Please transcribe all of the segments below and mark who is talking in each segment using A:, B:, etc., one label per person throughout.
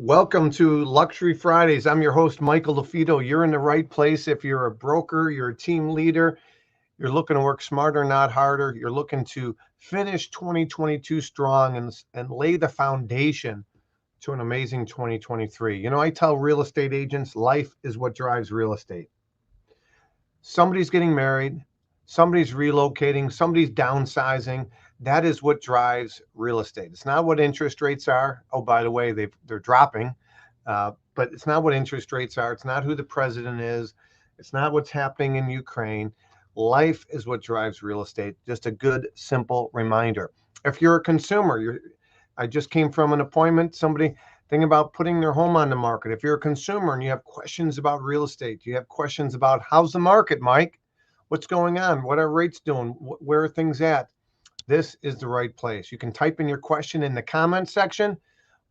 A: Welcome to Luxury Fridays. I'm your host, Michael LaFido. You're in the right place. If you're a broker, you're a team leader, you're looking to work smarter, not harder. You're looking to finish 2022 strong and lay the foundation to an amazing 2023. You know, I tell real estate agents, life is what drives real estate. Somebody's getting married, somebody's relocating, somebody's downsizing. That is what drives real estate. It's not what interest rates are. Oh, by the way, they're dropping, but it's not what interest rates are. It's not who the president is. It's not what's happening in Ukraine. Life is what drives real estate. Just a good, simple reminder. If you're a consumer, I just came from an appointment. Somebody thinking about putting their home on the market. If you're a consumer and you have questions about real estate, you have questions about how's the market, Mike? What's going on? What are rates doing? Where are things at? This is the right place. You can type in your question in the comment section,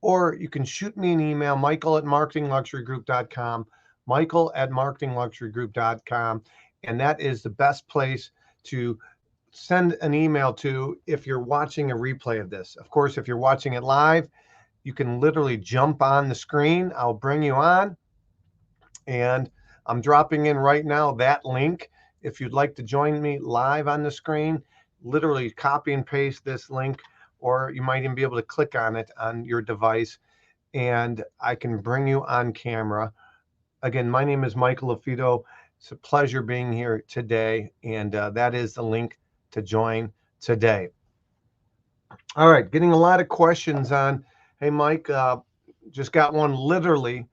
A: or you can shoot me an email, michael@marketingluxurygroup.com, michael@marketingluxurygroup.com, and that is the best place to send an email to if you're watching a replay of this. Of course, if you're watching it live, you can literally jump on the screen. I'll bring you on, and I'm dropping in right now that link. If you'd like to join me live on the screen, literally copy and paste this link, or you might even be able to click on it on your device, and I can bring you on camera. Again, my name is Michael LaFido. It's a pleasure being here today, and that is the link to join today. All right, getting a lot of questions on, hey, Mike, just got one literally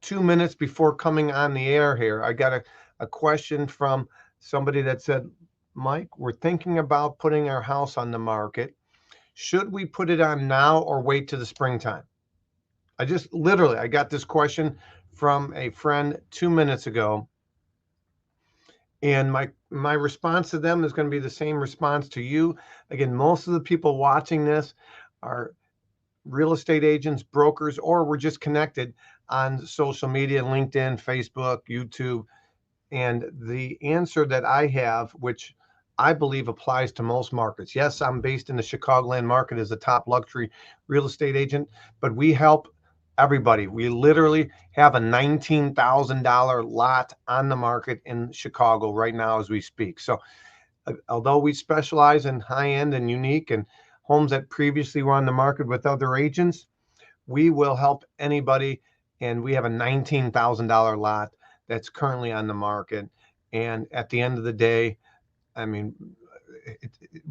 A: 2 minutes before coming on the air here. I got a question from somebody that said, Mike, we're thinking about putting our house on the market. Should we put it on now or wait to the springtime? I got this question from a friend 2 minutes ago. And my response to them is going to be the same response to you. Again, most of the people watching this are real estate agents, brokers, or we're just connected on social media, LinkedIn, Facebook, YouTube. And the answer that I have, which I believe applies to most markets. Yes, I'm based in the Chicagoland market as a top luxury real estate agent, but we help everybody. We literally have a $19,000 lot on the market in Chicago right now as we speak. So although we specialize in high-end and unique and homes that previously were on the market with other agents, we will help anybody. And we have a $19,000 lot that's currently on the market. And at the end of the day, I mean,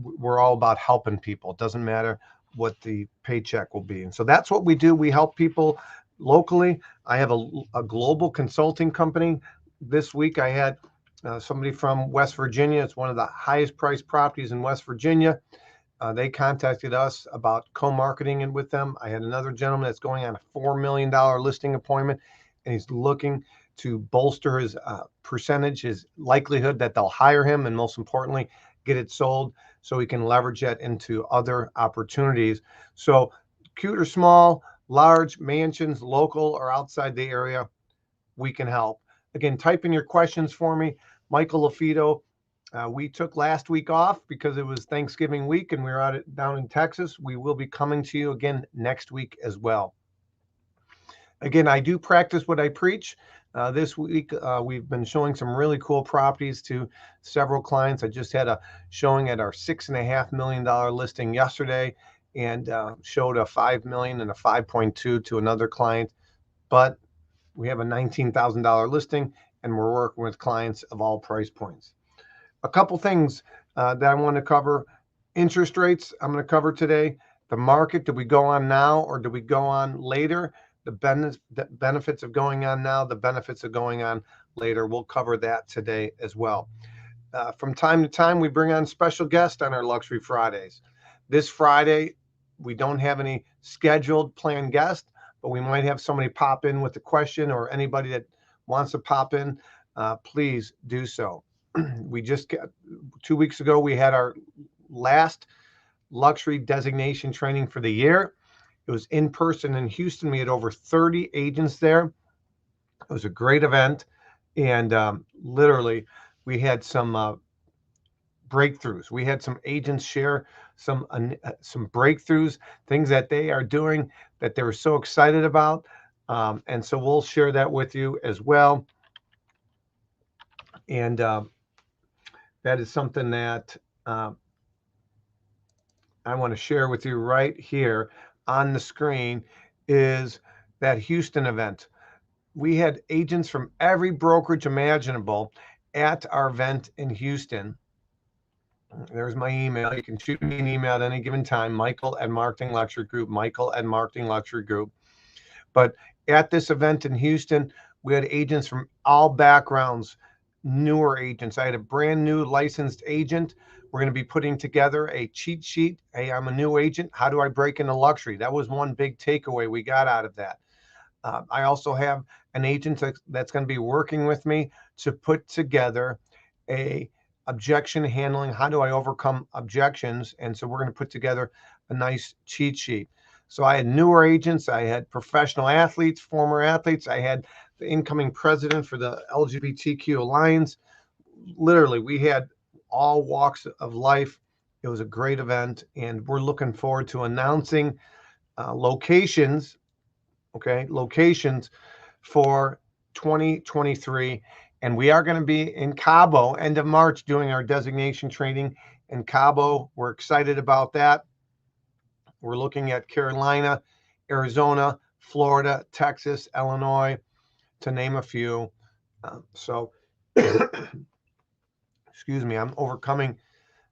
A: we're all about helping people. It doesn't matter what the paycheck will be. And so that's what we do. We help people locally. I have a global consulting company. This week I had somebody from West Virginia. It's one of the highest priced properties in West Virginia. They contacted us about co-marketing with them. I had another gentleman that's going on a $4 million listing appointment, and he's looking to bolster his percentage, his likelihood that they'll hire him, and most importantly, get it sold so he can leverage that into other opportunities. So cute or small, large mansions, local or outside the area, we can help. Again, type in your questions for me, Michael LaFido. We took last week off because it was Thanksgiving week and we were down in Texas. We will be coming to you again next week as well. Again, I do practice what I preach. This week, we've been showing some really cool properties to several clients. I just had a showing at our $6.5 million listing yesterday and showed a $5 million and a 5.2 to another client. But we have a $19,000 listing and we're working with clients of all price points. A couple things that I want to cover. Interest rates, I'm going to cover today. The market, do we go on now or do we go on later? The benefits of going on now, the benefits of going on later. We'll cover that today as well. From time to time, we bring on special guests on our Luxury Fridays. This Friday, We don't have any scheduled planned guests, but we might have somebody pop in with a question, or anybody that wants to pop in, please do so. We just got 2 weeks ago, we had our last luxury designation training for the year. It was in person in Houston. We had over 30 agents there. It was a great event. And literally, we had some breakthroughs. We had some agents share some breakthroughs, things that they are doing that they were so excited about. And so we'll share that with you as well. And that is something that I want to share with you right here on the screen, is that Houston event. We had agents from every brokerage imaginable at our event in Houston. There's my email. You can shoot me an email at any given time, Michael@Marketing Luxury Group, Michael@Marketing Luxury Group. But at this event in Houston, we had agents from all backgrounds, newer agents. I had a brand new licensed agent. We're going to be putting together a cheat sheet. Hey, I'm a new agent. How do I break into luxury? That was one big takeaway we got out of that. I also have an agent that's going to be working with me to put together a objection handling. How do I overcome objections? And so we're going to put together a nice cheat sheet. So I had newer agents, I had professional athletes, former athletes, I had the incoming president for the LGBTQ Alliance. Literally, we had all walks of life. It was a great event, and we're looking forward to announcing locations for 2023. And we are going to be in Cabo end of March doing our designation training in Cabo. We're excited about that. We're looking at Carolina, Arizona, Florida, Texas, Illinois, to name a few. Excuse me, I'm overcoming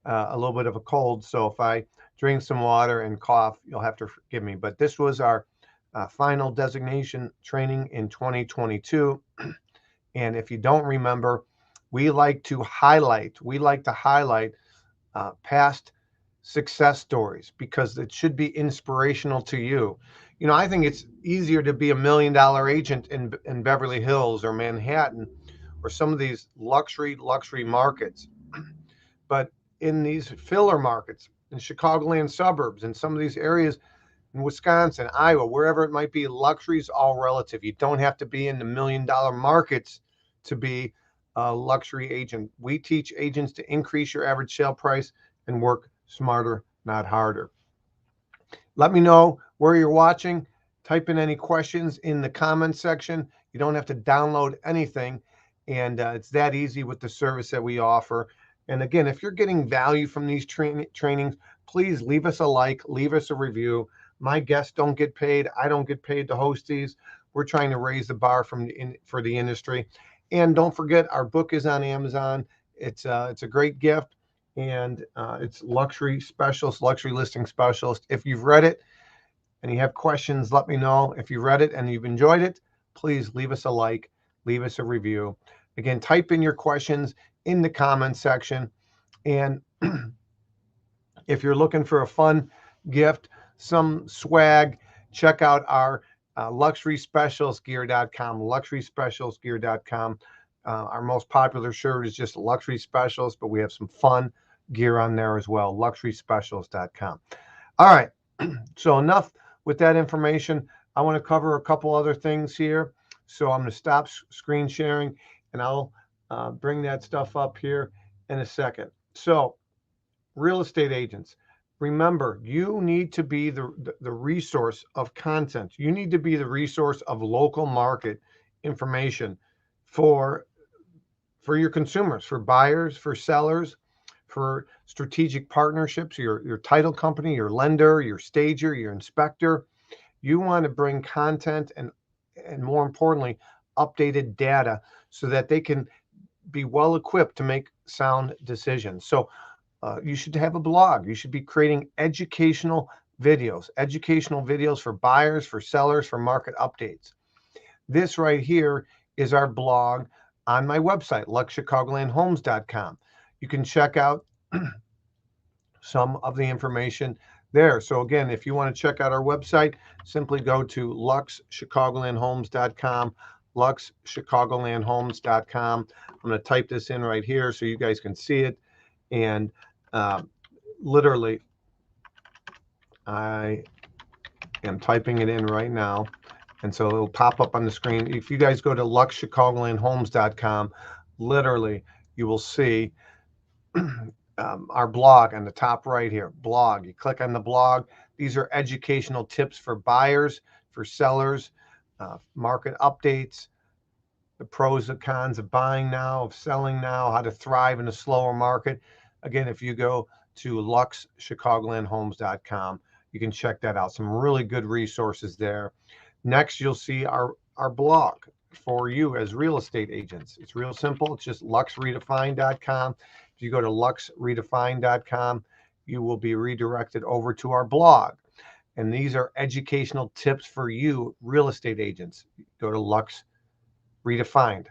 A: a little bit of a cold. So if I drink some water and cough, you'll have to forgive me. But this was our final designation training in 2022. And if you don't remember, we like to highlight past success stories, because it should be inspirational to you. You know, I think it's easier to be $1 million agent in Beverly Hills or Manhattan or some of these luxury markets. But in these filler markets, in Chicagoland suburbs, in some of these areas, in Wisconsin, Iowa, wherever it might be, luxury is all relative. You don't have to be in the $1 million markets to be a luxury agent. We teach agents to increase your average sale price and work smarter, not harder. Let me know where you're watching. Type in any questions in the comments section. You don't have to download anything, and it's that easy with the service that we offer. And again, if you're getting value from these trainings, please leave us a like, leave us a review. My guests don't get paid. I don't get paid to host these. We're trying to raise the bar for the industry. And don't forget, our book is on Amazon. It's a great gift, and it's Luxury Specialist, Luxury Listing Specialist. If you've read it and you have questions, let me know. If you read it and you've enjoyed it, please leave us a like, leave us a review. Again, type in your questions in the comments section. And if you're looking for a fun gift, some swag, check out our luxuryspecialistgear.com, luxuryspecialistgear.com. Our most popular shirt is just Luxury Specialist, but we have some fun gear on there as well, luxuryspecialist.com. All right, so enough with that information. I want to cover a couple other things here. So I'm going to stop screen sharing, and I'll bring that stuff up here in a second. So real estate agents, remember, you need to be the resource of content. You need to be the resource of local market information for your consumers, for buyers, for sellers, for strategic partnerships, your title company, your lender, your stager, your inspector. You want to bring content and more importantly, updated data so that they can be well equipped to make sound decisions. So you should have a blog. You should be creating educational videos for buyers, for sellers, for market updates. This right here is our blog on my website, luxchicagolandhomes.com. You can check out some of the information there. So again, if you want to check out our website, simply go to luxchicagolandhomes.com, luxchicagolandhomes.com. I'm going to type this in right here so you guys can see it. And literally, I am typing it in right now. And so it'll pop up on the screen. If you guys go to luxchicagolandhomes.com, literally, you will see our blog on the top right here. Blog. You click on the blog. These are educational tips for buyers, for sellers, market updates, the pros and cons of buying now, of selling now, how to thrive in a slower market. Again, if you go to luxchicagolandhomes.com, you can check that out. Some really good resources there. Next, you'll see our blog for you as real estate agents. It's real simple. It's just luxredefined.com. If you go to luxredefined.com, you will be redirected over to our blog. And these are educational tips for you, real estate agents. Go to Lux Redefined.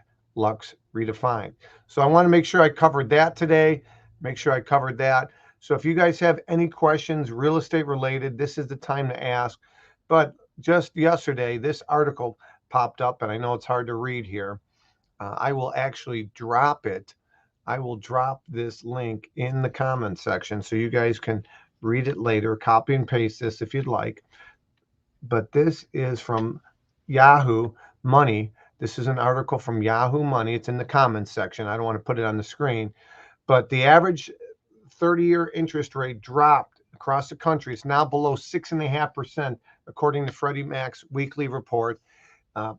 A: So I want to make sure I covered that today. Make sure I covered that. So if you guys have any questions, real estate related, this is the time to ask. But just yesterday, this article popped up, and I know it's hard to read here. I will actually drop it. I will drop this link in the comment section so you guys can read it later. Copy and paste this if you'd like. But this is from Yahoo Money. This is an article from Yahoo Money. It's in the comments section. I don't want to put it on the screen. But the average 30-year interest rate dropped across the country. It's now below 6.5%, according to Freddie Mac's weekly report. The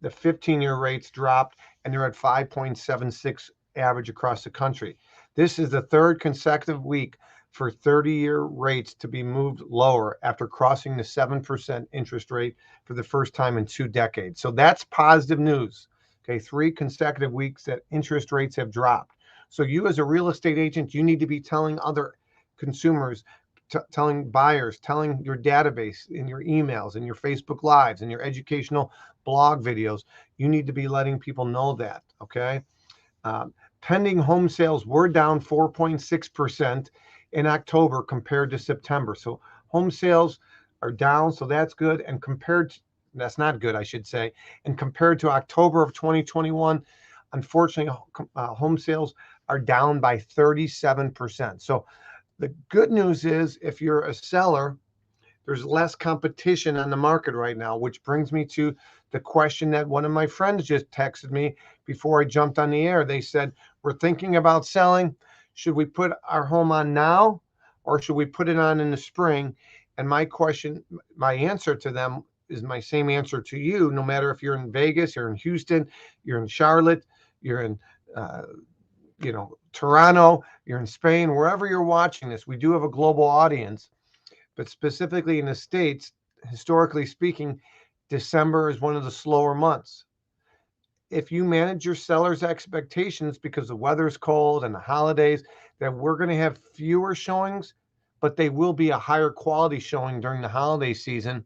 A: 15-year rates dropped, and they're at 5.76 average across the country. This is the third consecutive week for 30-year rates to be moved lower after crossing the 7% interest rate for the first time in 2 decades. So that's positive news. Okay, 3 consecutive weeks that interest rates have dropped. So you as a real estate agent, you need to be telling other consumers, telling buyers, telling your database, in your emails, in your Facebook Lives, in your educational blog videos, you need to be letting people know that, okay? Pending home sales were down 4.6% in October compared to September. So home sales are down, so that's good. And that's not good, I should say. And compared to October of 2021, unfortunately, home sales are down by 37%. So the good news is if you're a seller, there's less competition on the market right now, which brings me to the question that one of my friends just texted me before I jumped on the air. They said, we're thinking about selling. Should we put our home on now or should we put it on in the spring? And my answer to them is my same answer to you, no matter if you're in Vegas, you're in Houston, you're in Charlotte, you're in Toronto, you're in Spain, wherever you're watching this. We do have a global audience. But specifically in the States, historically speaking, December is one of the slower months. If you manage your sellers' expectations because the weather's cold and the holidays, that we're going to have fewer showings, but they will be a higher quality showing during the holiday season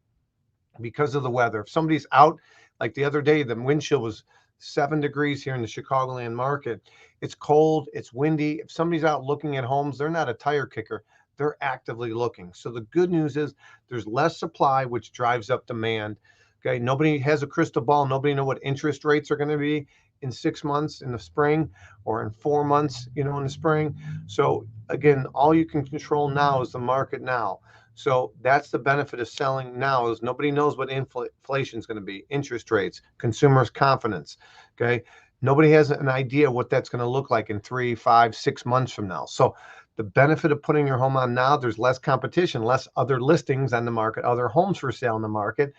A: because of the weather. If somebody's out, like the other day, the wind chill was 7 degrees here in the Chicagoland market. It's cold, it's windy. If somebody's out looking at homes, they're not a tire kicker. They're actively looking. So the good news is there's less supply, which drives up demand. Okay, nobody has a crystal ball. Nobody knows what interest rates are going to be in 6 months in the spring or in 4 months, in the spring. So again, all you can control now is the market now. So that's the benefit of selling now is nobody knows what inflation is going to be, interest rates, consumers' confidence. Okay, nobody has an idea what that's going to look like in 3, 5, 6 months from now. So the benefit of putting your home on now, there's less competition, less other listings on the market, other homes for sale in the market.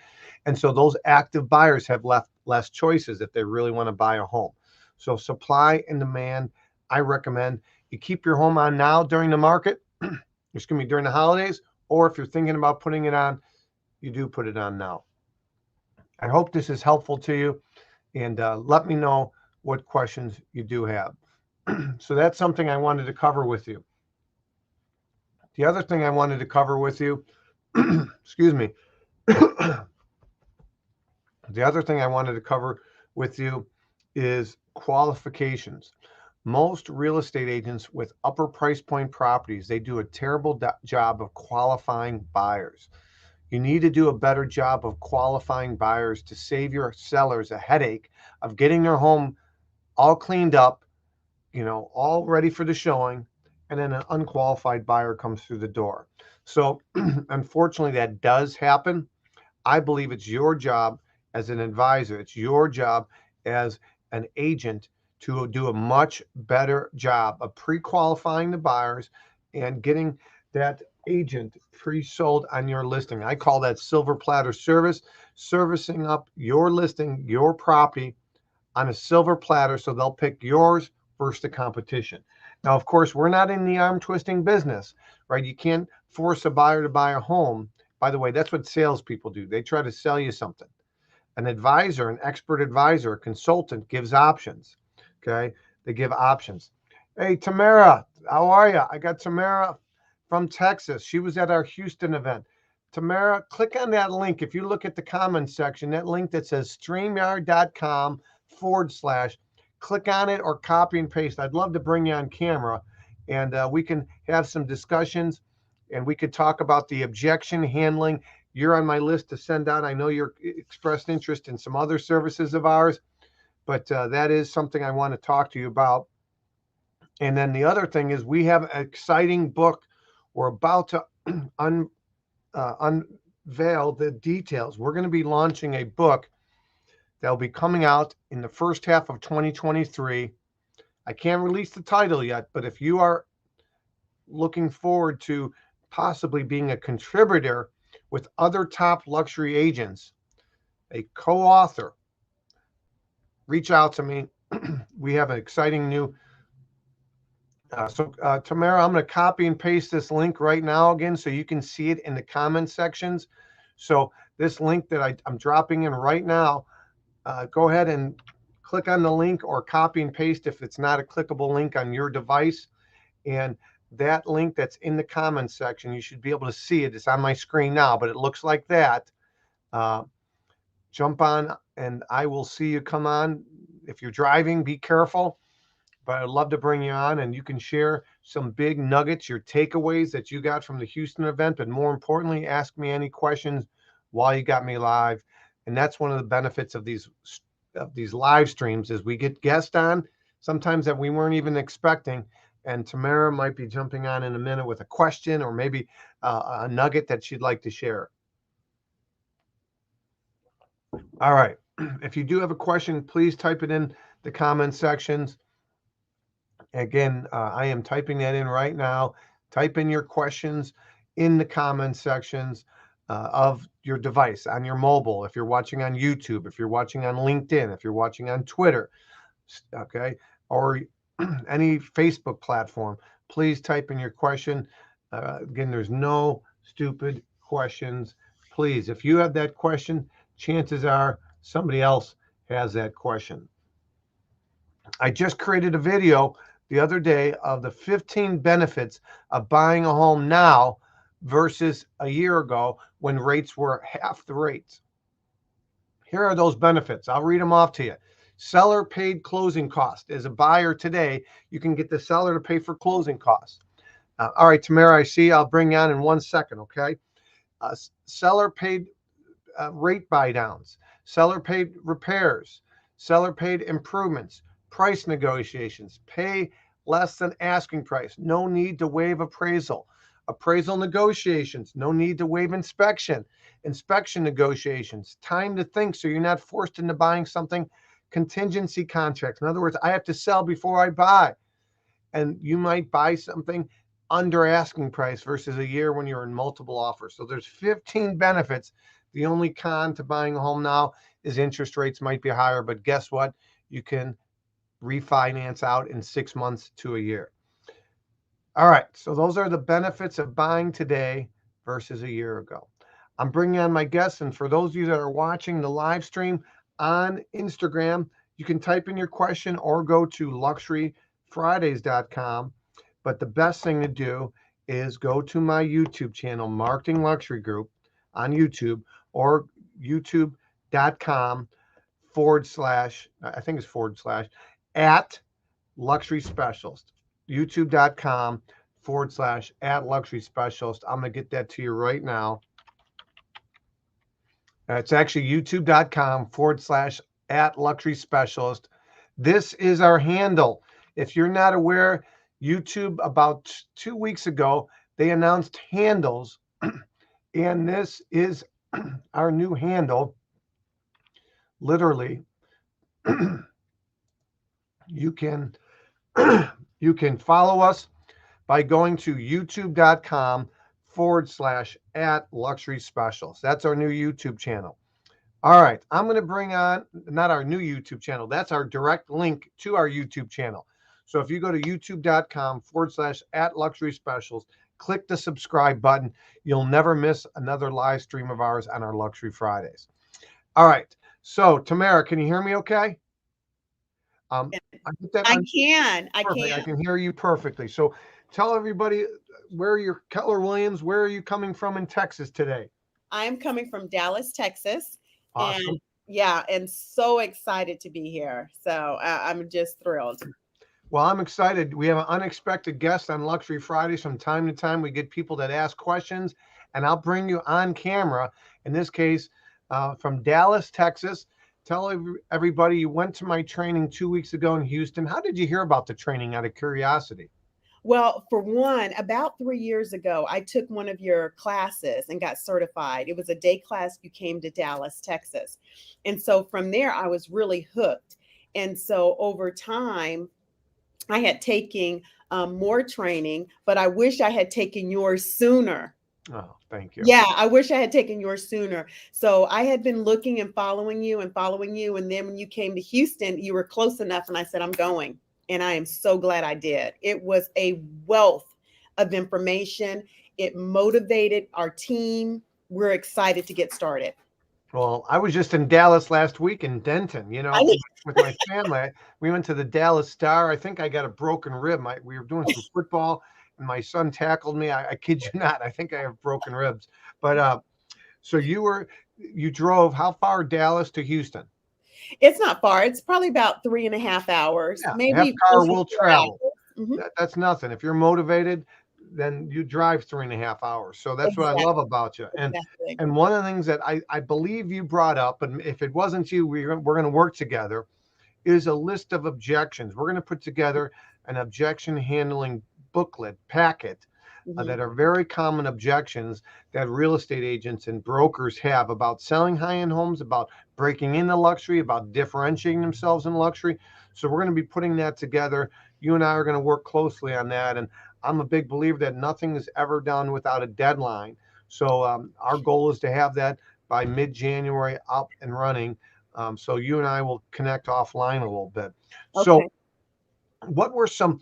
A: And so those active buyers have less choices if they really want to buy a home. So supply and demand, I recommend you keep your home on now during the market, during the holidays, or if you're thinking about putting it on, you do put it on now. I hope this is helpful to you, and let me know what questions you do have. So that's something I wanted to cover with you. The other thing I wanted to cover with you, excuse me. The other thing I wanted to cover with you is qualifications. Most real estate agents with upper price point properties, they do a terrible job of qualifying buyers. You need to do a better job of qualifying buyers to save your sellers a headache of getting their home all cleaned up, all ready for the showing, and then an unqualified buyer comes through the door. So unfortunately, that does happen. I believe it's your job as an advisor, it's your job as an agent to do a much better job of pre-qualifying the buyers and getting that agent pre-sold on your listing. I call that silver platter service, servicing up your listing, your property on a silver platter so they'll pick yours versus the competition. Now, of course, we're not in the arm twisting business, right? You can't force a buyer to buy a home. By the way, that's what salespeople do. They try to sell you something. An advisor, an expert advisor, a consultant gives options. Okay. They give options. Hey, Tamara, how are you? I got Tamara from Texas. She was at our Houston event. Tamara, click on that link. If you look at the comments section, that link that says streamyard.com / click on it or copy and paste. I'd love to bring you on camera and we can have some discussions and we could talk about the objection handling. You're on my list to send out. I know you're expressed interest in some other services of ours, but that is something I want to talk to you about. And then the other thing is we have an exciting book. We're about to unveil the details. We're going to be launching a book that will be coming out in the first half of 2023. I can't release the title yet, but if you are looking forward to possibly being a contributor with other top luxury agents, a co-author, reach out to me. We have an exciting new. Tamara, I'm going to copy and paste this link right now again so you can see it in the comment sections. So this link that I'm dropping in right now, go ahead and click on the link or copy and paste if it's not a clickable link on your device. And that link that's in the comments section, you should be able to see it. It's on my screen now, but it looks like that. Jump on and I will see you come on. If you're driving, be careful. But I'd love to bring you on and you can share some big nuggets, your takeaways that you got from the Houston event. But more importantly, ask me any questions while you got me live. And that's one of the benefits of these live streams is we get guests on sometimes that we weren't even expecting. And Tamara might be jumping on in a minute with a question or maybe a nugget that she'd like to share. All right. If you do have a question, please type it in the comment sections. Again, I am typing that in right now. Type in your questions in the comment sections of your device, on your mobile, if you're watching on YouTube, if you're watching on LinkedIn, if you're watching on Twitter, okay, or any Facebook platform, please type in your question. Again, there's no stupid questions. Please, if you have that question, chances are somebody else has that question. I just created a video the other day of the 15 benefits of buying a home now versus a year ago when rates were half the rates. Here are those benefits. I'll read them off to you. Seller paid closing cost. As a buyer today, you can get the seller to pay for closing costs. All right, Tamara, I see. I'll bring you on in 1 second, okay? Seller paid rate buy downs. Seller paid repairs. Seller paid improvements. Price negotiations, pay less than asking price, no need to waive appraisal. Appraisal negotiations, no need to waive inspection. Inspection negotiations, time to think so you're not forced into buying something. Contingency contracts. In other words, I have to sell before I buy. And you might buy something under asking price versus a year when you're in multiple offers. So there's 15 benefits. The only con to buying a home now is interest rates might be higher, but guess what? You can refinance out in 6 months to a year. All right, so those are the benefits of buying today versus a year ago. I'm bringing on my guests, and for those of you that are watching the live stream on Instagram, you can type in your question or go to luxuryfridays.com. But the best thing to do is go to my YouTube channel, Marketing Luxury Group on YouTube, or youtube.com / I think it's / at luxury specialist, youtube.com/@luxury specialist. I'm going to get that to you right now. It's actually youtube.com/@luxury specialist. This is our handle. If you're not aware, YouTube about 2 weeks ago, they announced handles, and this is our new handle. Literally, you can you can follow us by going to youtube.com/@luxury specialist. That's our new YouTube channel. All right, I'm going to bring on, not our new YouTube channel, that's our direct link to our YouTube channel. So if you go to youtube.com/@luxury specialist, click the subscribe button. You'll never miss another live stream of ours on our Luxury Fridays. All right, so Tamara, can you hear me okay? I get that
B: I
A: on.
B: can. I
A: Perfect. I
B: can.
A: can hear you perfectly. So tell everybody where you're, Keller Williams, where are you coming from in Texas today?
B: I'm coming from Dallas, Texas. And
A: Awesome.
B: yeah, and so excited to be here. So I'm just thrilled.
A: Well, I'm excited. We have an unexpected guest on Luxury Fridays. From time to time, we get people that ask questions, and I'll bring you on camera. In this case, from Dallas, Texas. Tell everybody you went to my training 2 weeks ago in Houston. How did you hear about the training out of curiosity?
B: Well, for one, about 3 years ago, I took one of your classes and got certified. It was a day class. You came to Dallas, Texas. And so from there, I was really hooked. And so over time, I had taken more training, but I wish I had taken yours sooner.
A: Oh, thank you.
B: Yeah, I wish I had taken yours sooner. So I had been looking and following you and following you. And then when you came to Houston, you were close enough. And I said, I'm going. And I am so glad I did. It was a wealth of information. It motivated our team. We're excited to get started.
A: Well, I was just in Dallas last week in Denton,
B: I mean,
A: with my family. We went to the Dallas Star. I think I got a broken rib. We were doing some football, and my son tackled me. I kid you not. I think I have broken ribs. But so you drove how far, Dallas to Houston?
B: it's not far. It's probably about 3.5 hours,
A: Yeah, half
B: maybe
A: car
B: close to
A: will
B: 4 hours.
A: travel.
B: Mhm.
A: That's nothing. If you're motivated, then you drive 3.5 hours. So that's what I love
B: Exactly.
A: about you.
B: Exactly.
A: And one of the things that I believe you brought up, and if it wasn't you, we're going to work together, is a list of objections. We're going to put together an objection handling booklet packet
B: Mhm.
A: that are very common objections that real estate agents and brokers have about selling high-end homes, about breaking into luxury, about differentiating themselves in luxury. So we're going to be putting that together. You and I are going to work closely on that. And I'm a big believer that nothing is ever done without a deadline. So our goal is to have that by mid-January up and running. So you and I will connect offline a little bit. So
B: Okay.
A: what were some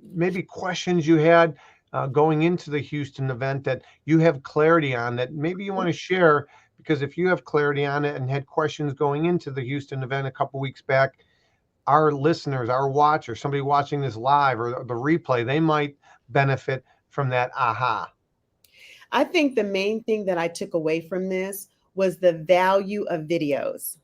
A: maybe questions you had going into the Houston event that you have clarity on that maybe you want to share? Because if you have clarity on it and had questions going into the Houston event a couple weeks back, our listeners, our watchers, somebody watching this live or the replay, they might benefit from that aha.
B: I think the main thing that I took away from this was the value of videos.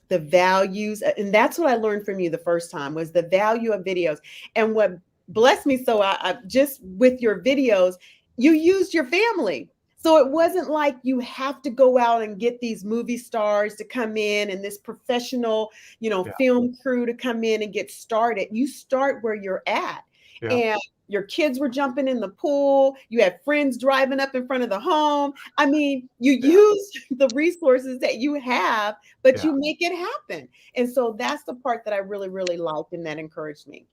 B: The values, and that's what I learned from you the first time, was the value of videos. And what blessed me, so I just with your videos, you used your family. So it wasn't like you have to go out and get these movie stars to come in and this professional,
A: Yeah,
B: film crew to come in and get started. You start where you're at.
A: yeah,
B: And your kids were jumping in the pool. You had friends driving up in front of the home. I mean, you
A: yeah,
B: use the resources that you have, but
A: yeah.
B: you make it happen. And so that's the part that I really, really liked and that encouraged me.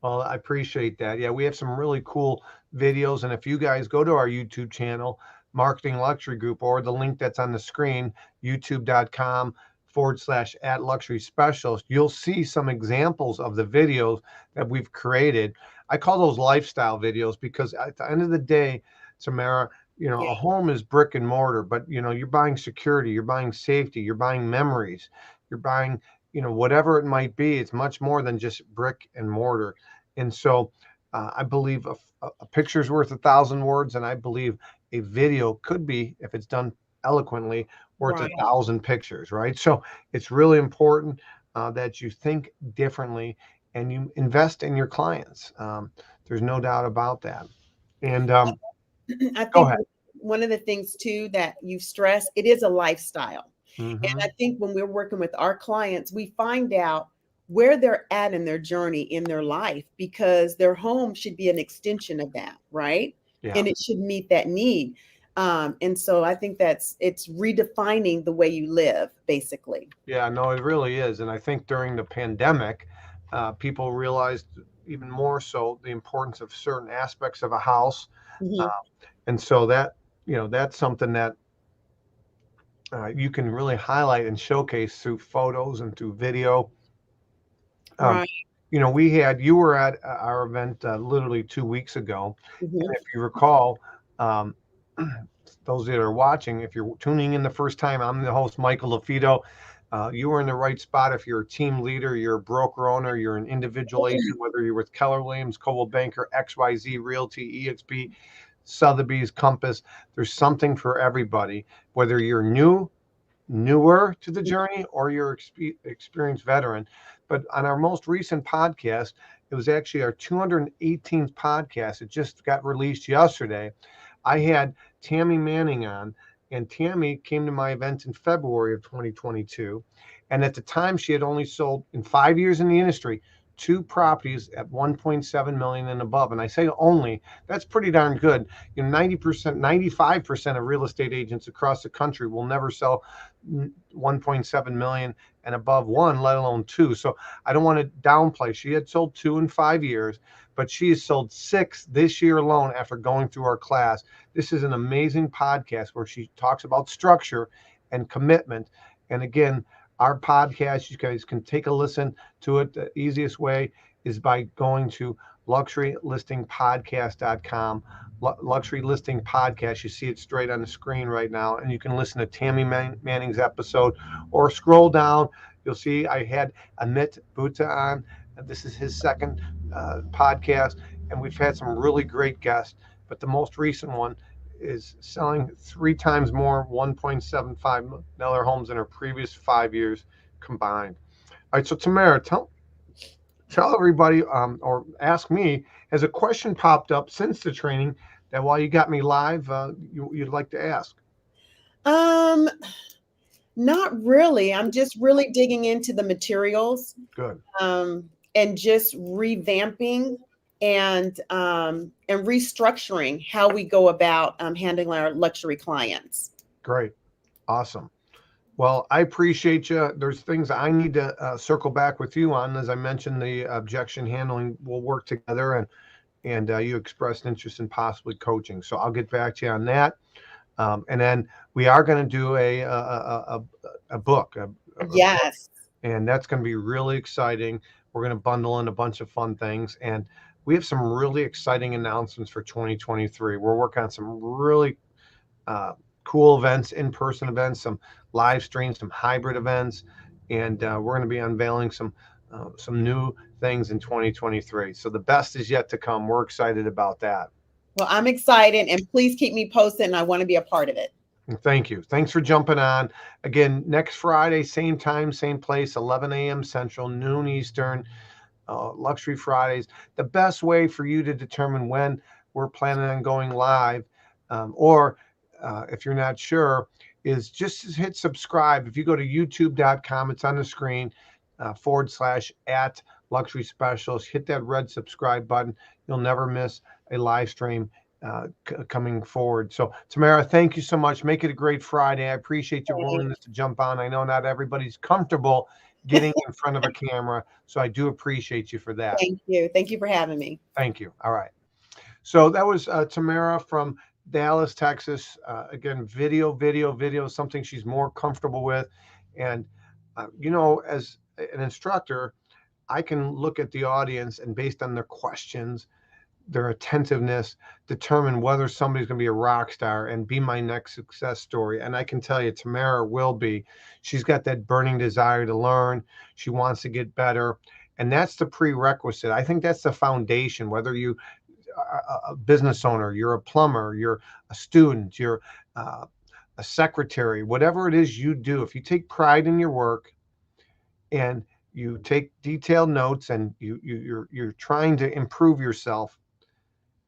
A: Well, I appreciate that. Yeah, we have some really cool videos. And if you guys go to our YouTube channel, Marketing Luxury Group, or the link that's on the screen, youtube.com/at luxury specialist, you'll see some examples of the videos that we've created. I call those lifestyle videos because at the end of the day, Tamara,
B: Yeah,
A: a home is brick and mortar, but you're buying security, you're buying safety, you're buying memories, you're buying, whatever it might be. It's much more than just brick and mortar. And so I believe a picture's worth 1,000 words, and I believe a video could be, if it's done eloquently, worth a
B: right.
A: 1,000 pictures, right? So it's really important that you think differently and you invest in your clients. There's no doubt about that. And
B: I
A: go
B: think
A: ahead.
B: one of the things too that you stress, it is a lifestyle. And I
A: Hmm.
B: think when we're working with our clients, we find out where they're at in their journey in their life, because their home should be an extension of that, right?
A: Yeah.
B: And it should meet that need. And so I think it's redefining the way you live, basically.
A: Yeah, no, it really is. And I think during the pandemic, people realized even more so the importance of certain aspects of a house. Uh,
B: Mhm.
A: and so that, that's something that you can really highlight and showcase through photos and through video. Um,
B: Right.
A: you were at our event literally 2 weeks ago.
B: Mhm.
A: And if you recall, um, those that are watching, if you're tuning in the first time, I'm the host, Michael LaFido. You are in the right spot. If you're a team leader, you're a broker owner, you're an individual agent, whether you're with Keller Williams, Coldwell Banker, XYZ, Realty, EXP, Sotheby's, Compass, there's something for everybody. Whether you're newer to the journey or you're experienced veteran. But on our most recent podcast, it was actually our 218th podcast. It just got released yesterday. I had Tammy Manning on, and Tammy came to my event in February of 2022. And at the time, she had only sold in 5 years in the industry two properties at 1.7 million and above. And I say only, that's pretty darn good. 90%, 95% of real estate agents across the country will never sell 1.7 million and above one, let alone two. So I don't want to downplay. She had sold two in 5 years, but she has sold six this year alone after going through our class. This is an amazing podcast where she talks about structure and commitment. And again, our podcast, you guys can take a listen to it. The easiest way is by going to luxurylistingpodcast.com. Luxury Listing Podcast. You see it straight on the screen right now, and you can listen to Tammy Manning's episode or scroll down. You'll see I had Amit Bhutta on. This is his second podcast, and we've had some really great guests. But the most recent one is selling three times more, 1.75 million homes in her previous 5 years combined. All right, so Tamara, tell everybody or ask me, has a question popped up since the training that while you got me live, you'd like to ask?
B: Um, Not really. I'm just really digging into the materials,
A: Good,
B: and just revamping and restructuring how we go about handling our luxury clients.
A: great, awesome. Well, I appreciate you. There's things I need to circle back with you on. As I mentioned, the objection handling will work together, and you expressed interest in possibly coaching. So I'll get back to you on that. And then we are going to do a book, a book,
B: Yes.
A: and that's going to be really exciting. We're going to bundle in a bunch of fun things, and we have some really exciting announcements for 2023. We're working on some really uh, cool events, in-person events, some live streams, some hybrid events, and we're going to be unveiling some new things in 2023. So the best is yet to come. We're excited about that.
B: Well, I'm excited, and please keep me posted, and I want to be a part of it.
A: Thank you. Thanks for jumping on. Again, next Friday, same time, same place, 11 a.m. Central, noon Eastern, Luxury Fridays. The best way for you to determine when we're planning on going live, or if you're not sure, is just hit subscribe. If you go to youtube.com, it's on the screen, /@ luxury specialist, hit that red subscribe button. You'll never miss a live stream coming forward. So, Tamara, thank you so much. Make it a great Friday. I appreciate your willingness to jump on. I know not everybody's comfortable getting in front of a camera, so I do appreciate you for that.
B: Thank you. Thank you for having me.
A: Thank you. All right. So that was Tamara from Dallas, Texas. Again, video, something she's more comfortable with. And, as an instructor, I can look at the audience and based on their questions, their attentiveness, determine whether somebody's going to be a rock star and be my next success story. And I can tell you, Tamara will be. She's got that burning desire to learn. She wants to get better. And that's the prerequisite. I think that's the foundation, whether you a business owner, you're a plumber, you're a student, you're uh, a secretary, whatever it is you do, if you take pride in your work and you take detailed notes, and you're trying to improve yourself,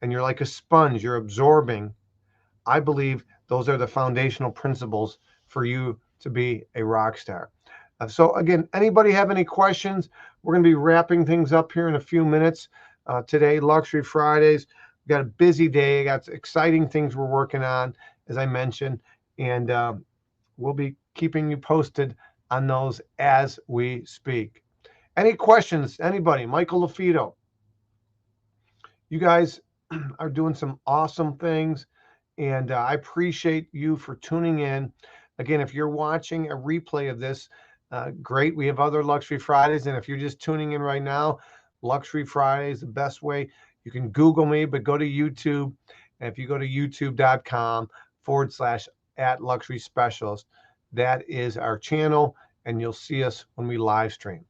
A: and you're like a sponge, you're absorbing. I believe those are the foundational principles for you to be a rock star. So again, anybody have any questions? We're going to be wrapping things up here in a few minutes. Today, Luxury Fridays. We've got a busy day. Got exciting things we're working on, as I mentioned, and we'll be keeping you posted on those as we speak. Any questions? Anybody? Michael LaFido. You guys are doing some awesome things, and I appreciate you for tuning in. Again, if you're watching a replay of this, great. We have other Luxury Fridays, and if you're just tuning in right now, Luxury Fridays, the best way. You can Google me, but go to YouTube. And if you go to youtube.com/@Luxury Specialist, that is our channel, and you'll see us when we live stream.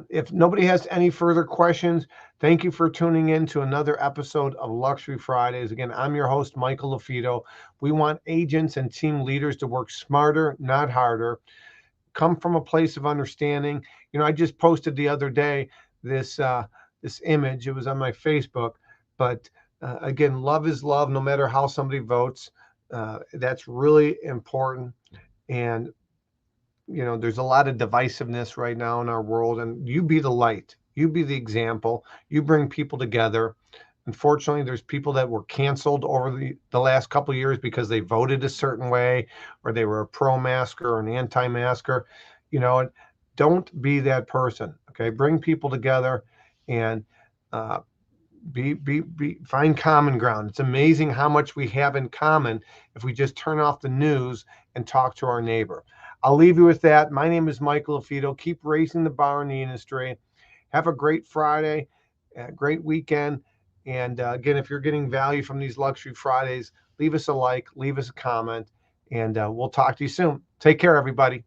A: If nobody has any further questions, thank you for tuning in to another episode of Luxury Fridays. Again, I'm your host, Michael LaFido. We want agents and team leaders to work smarter, not harder. Come from a place of understanding. You know, I just posted the other day this image. It was on my Facebook. But again, love is love, no matter how somebody votes. That's really important. And you know, there's a lot of divisiveness right now in our world, and you be the light, you be the example, you bring people together. Unfortunately, there's people that were canceled over the last couple of years because they voted a certain way, or they were a pro-masker or an anti-masker. You know, don't be that person. Okay, bring people together, and find common ground. It's amazing how much we have in common if we just turn off the news and talk to our neighbor. I'll leave you with that. My name is Michael LaFido. Keep raising the bar in the industry. Have a great Friday, a great weekend. And again, if you're getting value from these Luxury Fridays, leave us a like, leave us a comment, and we'll talk to you soon. Take care, everybody.